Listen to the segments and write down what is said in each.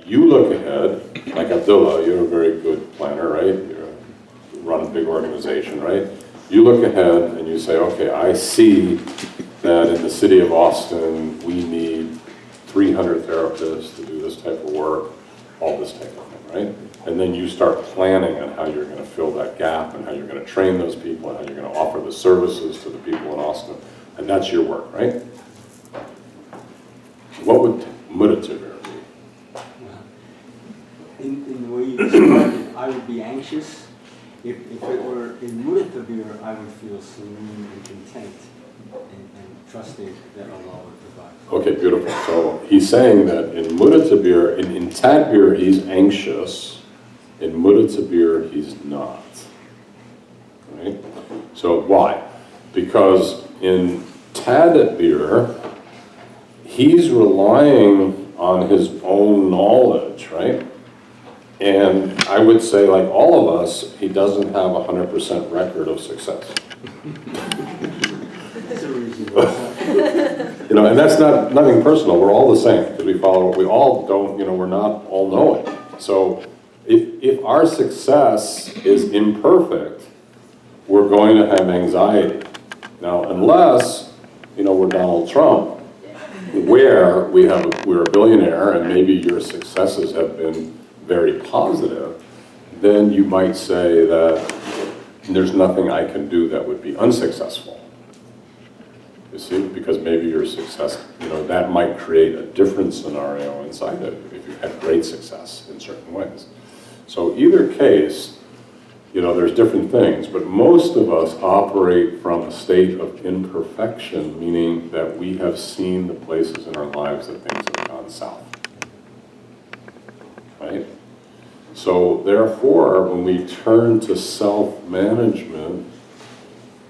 you look ahead, like Abdullah, you're a very good planner, right? You run a big organization, right? You look ahead and you say, okay, I see that in the city of Austin, we need 300 therapists to do this type of work, all this type of thing, right? And then you start planning on how you're going to fill that gap and how you're going to train those people and how you're going to offer the services to the people in Austin. And that's your work, right? What would Muratibir be? In the way you described it, I would be anxious. If it were in Muratibir, I would feel serene and content and trusting that Allah would provide. Okay, beautiful. So he's saying that in Muratibir, in Tadbir, he's anxious. In Muratibir, he's not. Right? So why? Because in Tadbir, he's relying on his own knowledge, right? And I would say, like all of us, he doesn't have a 100% record of success. That's a reasonable assumption. You know, and that's nothing personal. We're all the same because we follow what we all don't. You know, we're not all knowing. So if our success is imperfect, we're going to have anxiety. Now, unless we're Donald Trump, where we're a billionaire and maybe your successes have been very positive, then you might say that there's nothing I can do that would be unsuccessful. You see, because maybe your success, that might create a different scenario inside of you if you had great success in certain ways. So either case, there's different things, but most of us operate from a state of imperfection, meaning that we have seen the places in our lives that things have gone south. Right? So therefore, when we turn to self-management,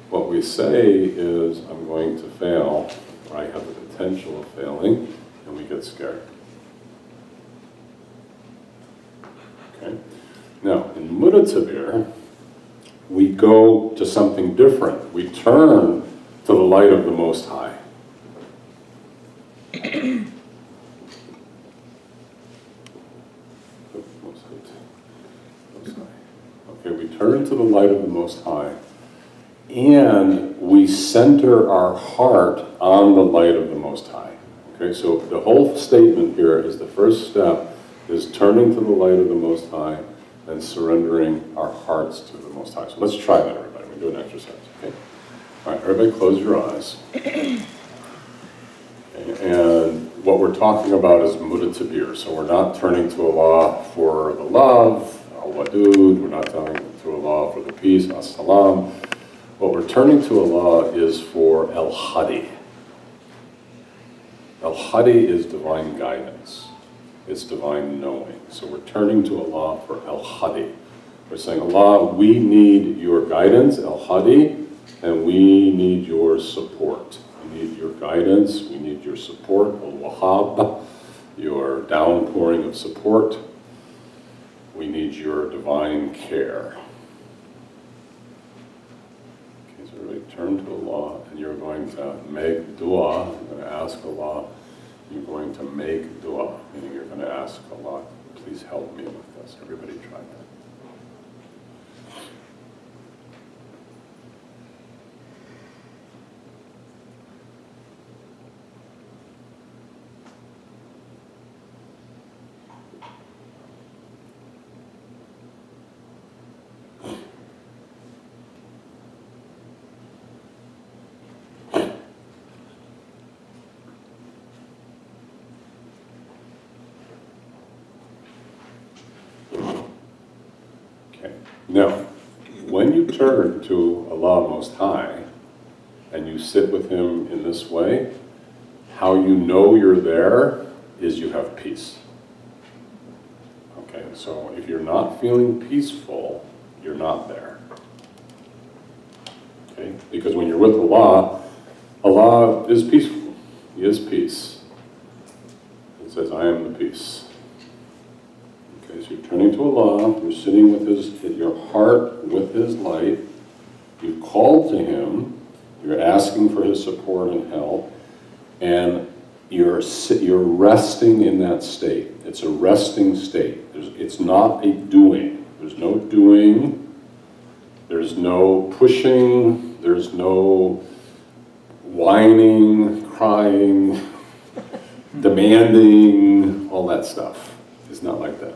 what we say is, I'm going to fail, or I have the potential of failing, and we get scared. Okay? Now, in Muratibir, we go to something different. We turn to the light of the Most High. Okay, we turn to the light of the Most High, and we center our heart on the light of the Most High. Okay, so the whole statement here is the first step is turning to the light of the Most High and surrendering our hearts to the Most High. So let's try that, everybody. We'll do an exercise, okay? All right, everybody close your eyes. Okay, and what we're talking about is Muratibir. So we're not turning to Allah for the love, al-wadud, we're not turning to Allah for the peace, as-salam. What we're turning to Allah is for al-hadi. Al-hadi is divine guidance. It's divine knowing. So we're turning to Allah for al-hadi. We're saying, Allah, we need your guidance, al-hadi, and we need your support. We need your guidance, we need your support, al-wahhab, your downpouring of support. We need your divine care. Okay, so everybody turn to Allah, and you're going to make dua. You're going to ask Allah. You're going to make dua, meaning you're going to ask Allah, please help me with this. Everybody try that. Now, when you turn to Allah Most High and you sit with Him in this way, how you know you're there is you have peace. Okay, so if you're not feeling peaceful, you're not there. Okay, because when you're with Allah, Allah is peaceful. He is peace. He says, I am the peace. So you're turning to Allah, you're sitting with your heart with His light, you've called to Him, you're asking for His support and help, and you're resting in that state. It's a resting state. It's not a doing. There's no doing. There's no pushing. There's no whining, crying, demanding, all that stuff. It's not like that.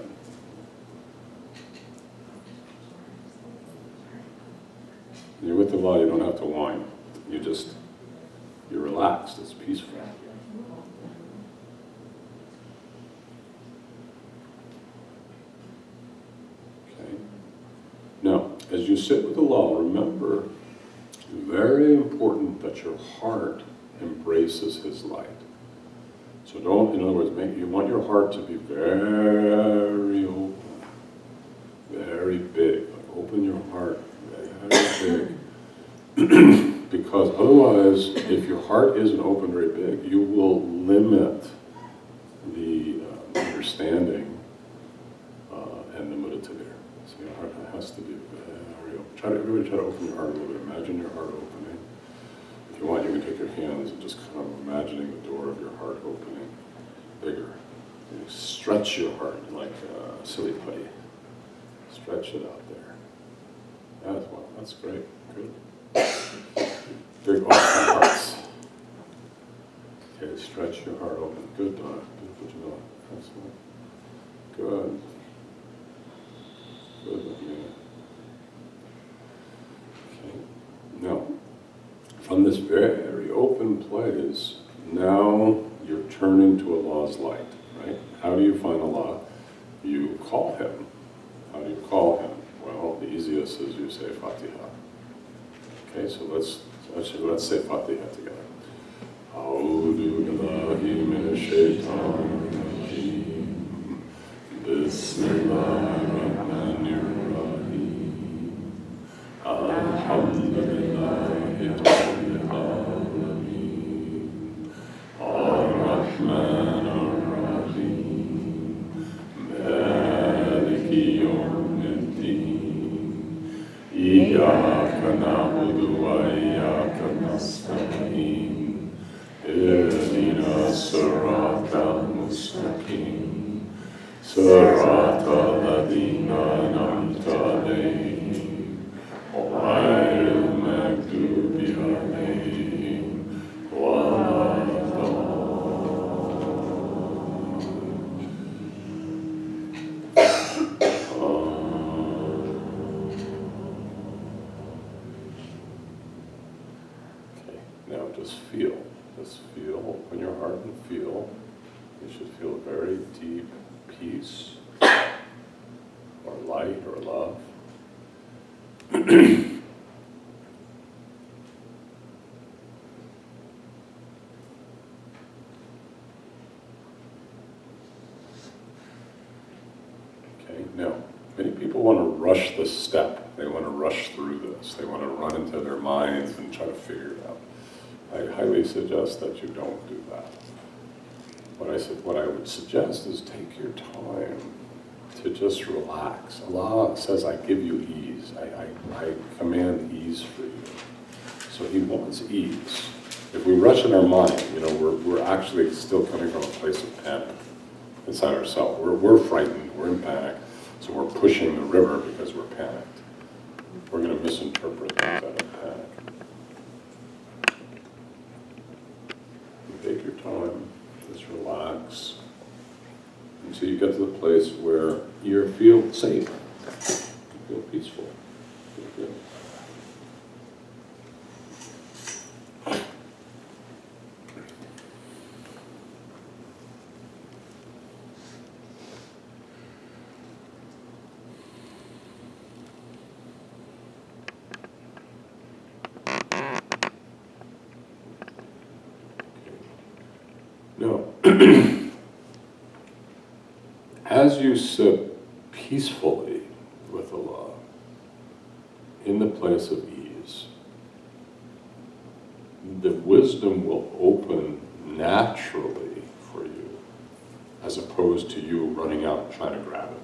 When you're with the law, you don't have to whine. You're relaxed, it's peaceful. Okay? Now, as you sit with the law, remember, it's very important that your heart embraces his light. So don't, in other words, you want your heart to be very open, very big. Like open your heart very big. Because otherwise, if your heart isn't open very big, you will limit the understanding and the muditatir. So your heart has to be very open. Everybody try to open your heart a little bit. Imagine your heart opening. If you want, you can take your hands and just kind of imagining the door of your heart opening bigger. And you stretch your heart like a silly putty. Stretch it out there. That's great. Good. Big open hearts. Okay, stretch your heart open. Good, Donna. Good, what you doing? Excellent. Good. Good, yeah. Okay. Now, from this very open place, now you're turning to Allah's light, right? How do you find Allah? You call him. How do you call him? Well, the easiest is you say Fatiha. Okay, so let's say Fatiha together. A'udhu billahi minash shaitanir rajeem. Bismillahirrahmanirrahim. Alhamdulillahi rabbil alamin. Ar-Rahmanir Rahim. Maliki yawmiddin. Iyyaka na'budu wa iyyaka nasta'in. Ihdina as-siratal mustaqim. Siratal ladhina an'amta alayhim. Ghayril maghdubi alayhim Now just feel, open your heart and feel. You should feel very deep peace, or light, or love. Okay, now, many people want to rush this step. They want to rush through this. They want to run into their minds and try to figure it out. I highly suggest that you don't do that. What I would suggest is take your time to just relax. Allah says, I give you ease. I command ease for you. So he wants ease. If we rush in our mind, we're actually still coming from a place of panic inside ourselves. We're frightened, we're in panic, so we're pushing the river because we're panicked. We're going to misinterpret things out of panic. Take your time, just relax, until you get to the place where you feel safe, you feel peaceful, you feel good. No. As you sit peacefully with Allah, in the place of ease, the wisdom will open naturally for you, as opposed to you running out and trying to grab it.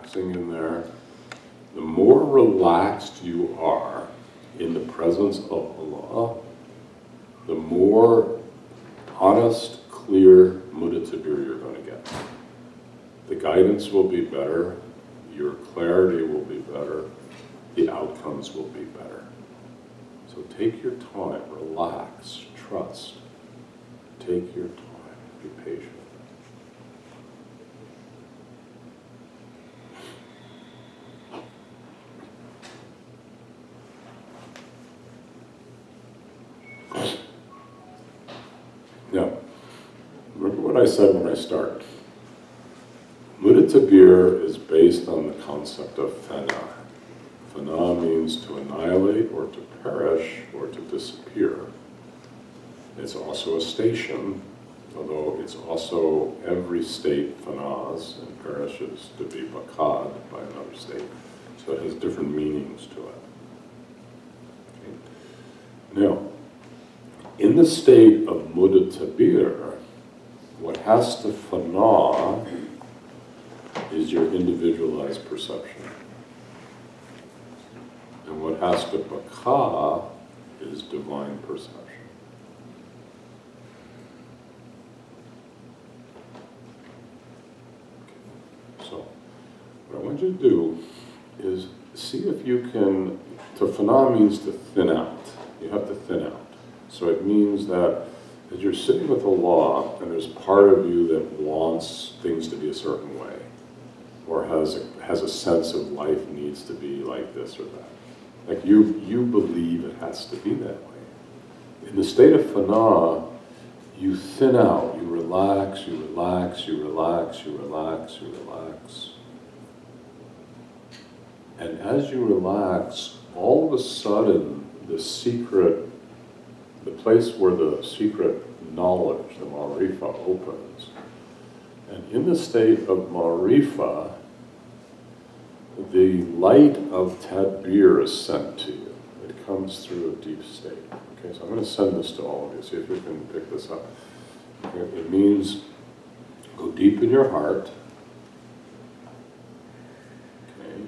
relaxing in there. The more relaxed you are in the presence of Allah, the more honest, clear muditabbir you're going to get. The guidance will be better, your clarity will be better, the outcomes will be better. So take your time, relax, trust. Take your time, be patient. Now, remember what I said when I started. Muditabbir is based on the concept of fana. Fana means to annihilate or to perish or to disappear. It's also a station, although it's also every state fanas and perishes to be bakad by another state. So it has different meanings to it. Okay. Now, in the state of muditabbir, what has to fana is your individualized perception. And what has to baka is divine perception. Okay. So, what I want you to do is see if you can, to fana means to thin out. You have to thin out. So it means that as you're sitting with Allah and there's part of you that wants things to be a certain way, or has a sense of life needs to be like this or that. Like you believe it has to be that way. In the state of fana, you thin out, you relax, you relax, you relax, you relax, you relax. And as you relax, all of a sudden, the place where the secret knowledge, the ma'rifa, opens. And in the state of ma'rifa, the light of tadbir is sent to you. It comes through a deep state. Okay, so I'm going to send this to all of you, see if you can pick this up. Okay, it means go deep in your heart. Okay.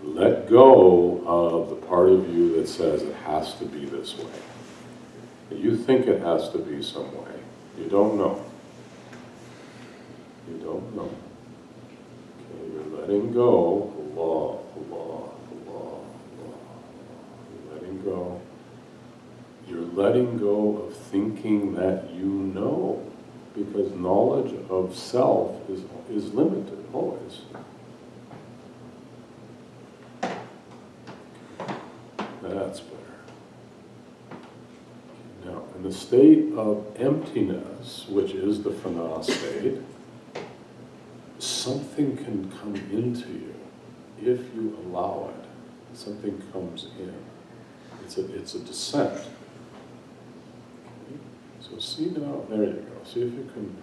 Let go of the part of you that says it has to be this way. You think it has to be some way. You don't know. You don't know. Okay, you're letting go. Allah, Allah, Allah, Allah. You're letting go. You're letting go of thinking that you know, because knowledge of self is limited, always. That's better. Now, in the state of emptiness, which is the fana state, something can come into you if you allow it. Something comes in. It's a descent. Okay. So see now, there you go. See if you can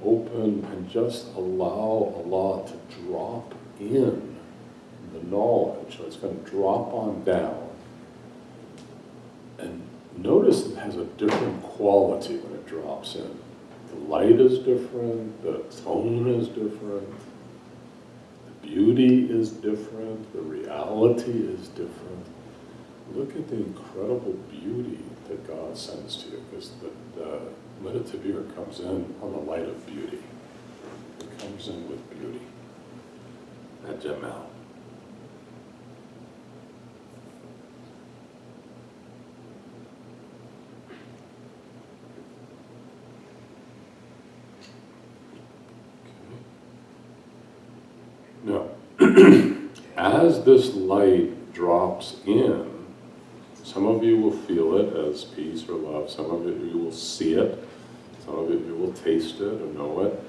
open and just allow Allah to drop in the knowledge. So it's going to drop on down. And notice it has a different quality when it drops in. The light is different, the tone is different, the beauty is different, the reality is different. Look at the incredible beauty that God sends to you, because the meditative comes in on the light of beauty. It comes in with beauty. That Jamal. Now, as this light drops in, some of you will feel it as peace or love, some of you will see it, some of you will taste it or know it.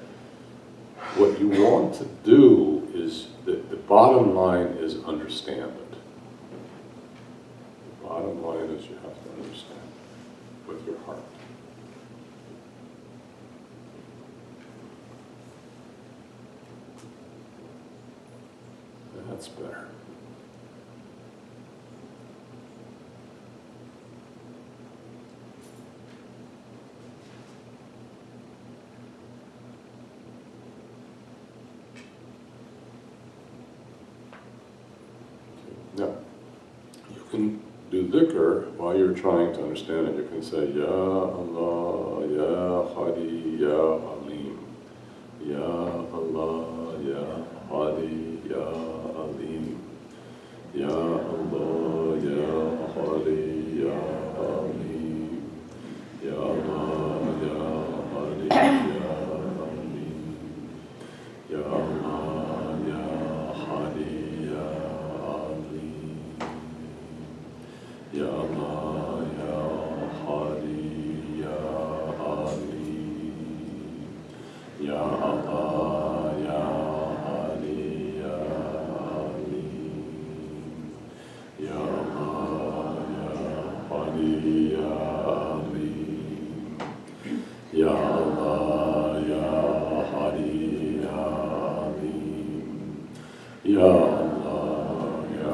What you want to do is, the bottom line is understand it. The bottom line is you have to understand with your heart. That's better. dhikr, while you're trying to understand it, you can say, Ya Allah, Ya Hadi, Ya Alim. Ya Allah, Ya Hadi, Ya Alim. Ya Allah, Ya Hadi, Ya Alim. Ya Allah, Ya Hadi, Ya Alim. Ya Allah, Ya Hadi, Ya Alim. Ya Allah, Ya Hadi, Ya Alim. Ya Allah, Ya Hadi, Ya Alim. Ya Allah, Ya Hadi, Ya Alim. Ya Allah, Ya Hadi, Ya Alim. Ya Allah, Ya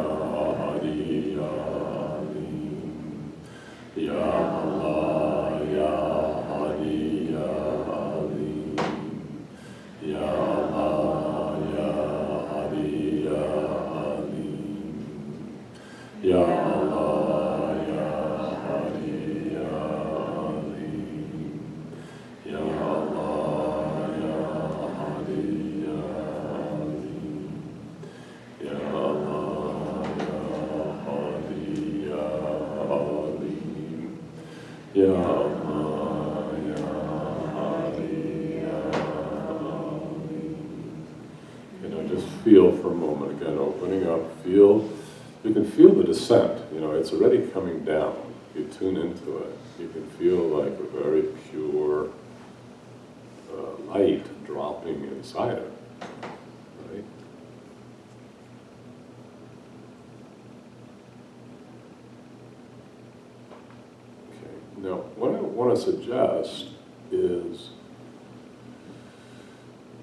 Hadi, Ya Alim. Ya Allah, Ya Hadi, Ya Alim. Ya Allah, Ya Hadi, Ya Alim. Ya Allah, Ya Hadi, Ya Alim. Ya Allah, Ya Hadi, Ya Alim. Ya Allah, Ya Hadi, Ya Alim. Ya Allah, Ya Hadi, Ya Alim. Just feel for a moment again, opening up, feel, you can feel the descent, it's already coming down. You tune into it, you can feel like a very pure light dropping inside it, right? Okay, now what I want to suggest is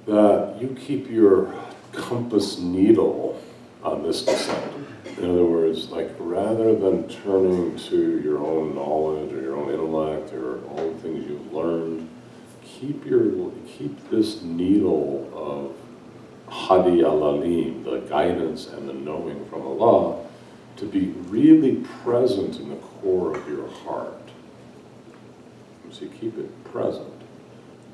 that you keep your compass needle on this descent. In other words, like rather than turning to your own knowledge or your own intellect or all the things you've learned, keep this needle of Hadi al-Alim, the guidance and the knowing from Allah, to be really present in the core of your heart. So you keep it present.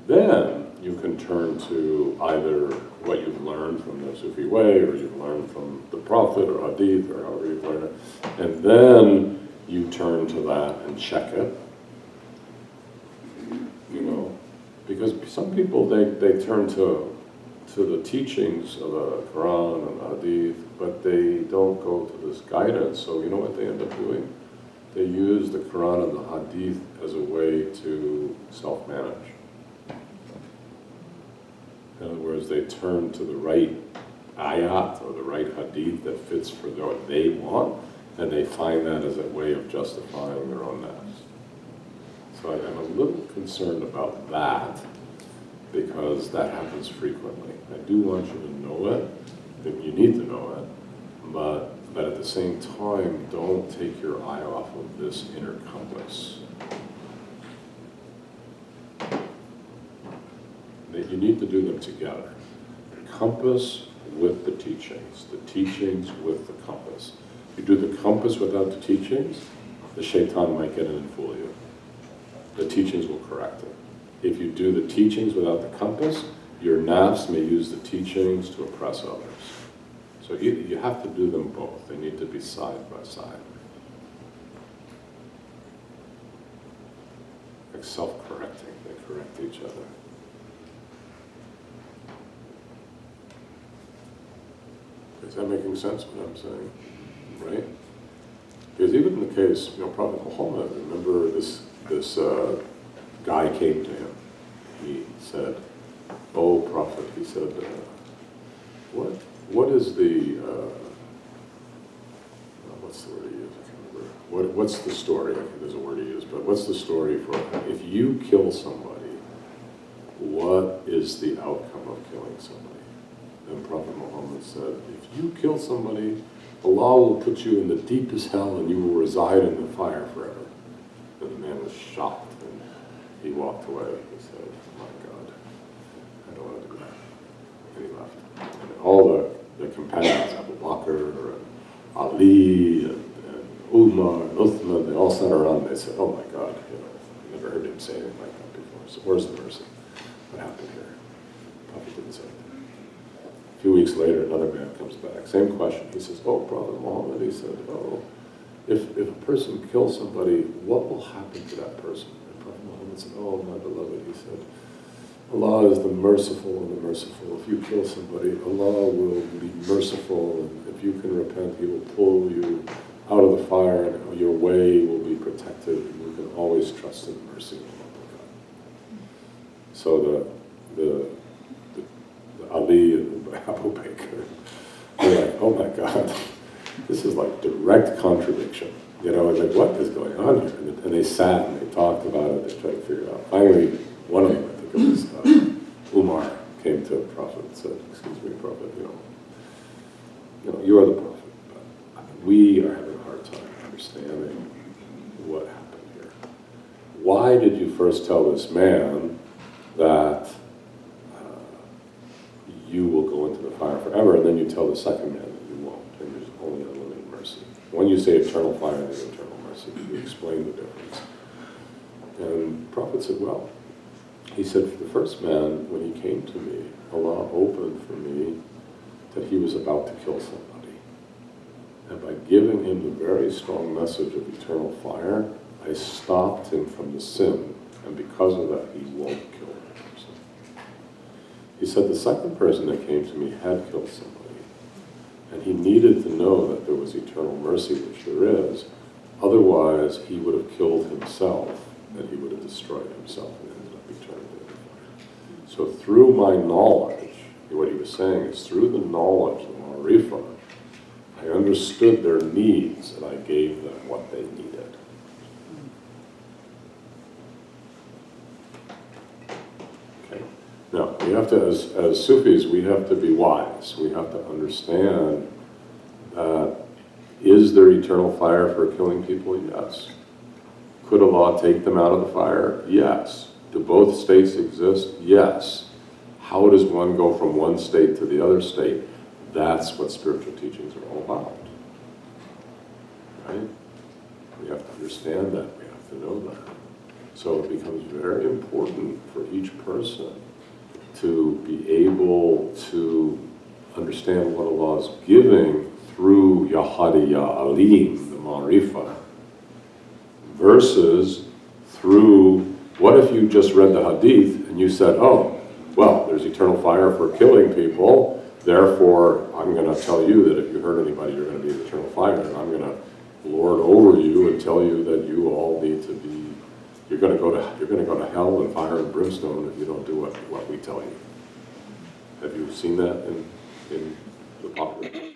Then you can turn to either what you've learned from the Sufi way, or you've learned from the Prophet, or Hadith, or however you've learned it, and then you turn to that and check it. Because some people, they turn to the teachings of the Quran and the Hadith, but they don't go to this guidance. So you know what they end up doing? They use the Quran and the Hadith as a way to self-manage. In other words, they turn to the right ayat or the right hadith that fits for what they want, and they find that as a way of justifying their own nafs. So I'm a little concerned about that, because that happens frequently. I do want you to know it, you need to know it, but at the same time, don't take your eye off of this inner compass. You need to do them together. Compass with the teachings with the compass. If you do the compass without the teachings, the shaitan might get in and fool you. The teachings will correct it. If you do the teachings without the compass, your nafs may use the teachings to oppress others. So you have to do them both. They need to be side by side. Like self-correcting, they correct each other. Is that making sense what I'm saying? Right? Because even in the case, Prophet Muhammad, remember this guy came to him. He said, "Oh Prophet," he said, what is the, what's the word he used? I can't remember. What's the story? I think there's a word he used, but what's the story for if you kill somebody, what is the outcome of killing somebody? And Prophet Muhammad said, if you kill somebody, Allah will put you in the deepest hell and you will reside in the fire forever. And the man was shocked and he walked away. He said, oh my God, I don't want to do that. And he left. And all the companions, Abu Bakr and Ali and Umar, Uthman, they all sat around and they said, oh my God, I never heard him say anything like that before. So where's the mercy? What happened here? Prophet didn't say anything. A few weeks later, another man comes back, same question. He says, oh, Prophet Muhammad, he said, oh, if a person kills somebody, what will happen to that person? And Prophet Muhammad said, oh, my beloved, he said, Allah is the merciful and the merciful. If you kill somebody, Allah will be merciful, and if you can repent, He will pull you out of the fire, and your way will be protected, and you can always trust in the mercy of Allah. So the Ali and the Abu Bakr, they're like, oh my God, this is like direct contradiction. It's like, what is going on here? And they sat and they talked about it, they tried to figure it out. Finally, one of them, I think it was Umar, came to the Prophet and said, excuse me, Prophet, you are the Prophet, but we are having a hard time understanding what happened here. Why did you first tell this man that you will go into the fire forever, and then you tell the second man that you won't, and there's only unlimited mercy? When you say eternal fire, there's eternal mercy. You explain the difference. And the Prophet said, well, he said, for the first man, when he came to me, Allah opened for me that he was about to kill somebody. And by giving him the very strong message of eternal fire, I stopped him from the sin, and because of that, he won't kill that person. He said the second person that came to me had killed somebody, and he needed to know that there was eternal mercy, which there is, otherwise he would have killed himself, and he would have destroyed himself and ended up eternally in the fire. So through my knowledge, what he was saying is through the knowledge, the ma'rifah, I understood their needs and I gave them what they needed. Okay. Now, we have to, as Sufis, we have to be wise. We have to understand that is there eternal fire for killing people? Yes. Could Allah take them out of the fire? Yes. Do both states exist? Yes. How does one go from one state to the other state? That's what spiritual teachings are all about. Right? We have to understand that. We have to know that. So it becomes very important for each person to be able to understand what Allah is giving through Ya Hadi Ya Alim, the Ma'rifah, versus through, what if you just read the Hadith and you said, oh, well, there's eternal fire for killing people, therefore I'm going to tell you that if you hurt anybody, you're going to be in eternal fire, and I'm going to lord over you and tell you that you all need to be, you're going to go to hell and fire and brimstone if you don't do what we tell you. Have you seen that in the popular?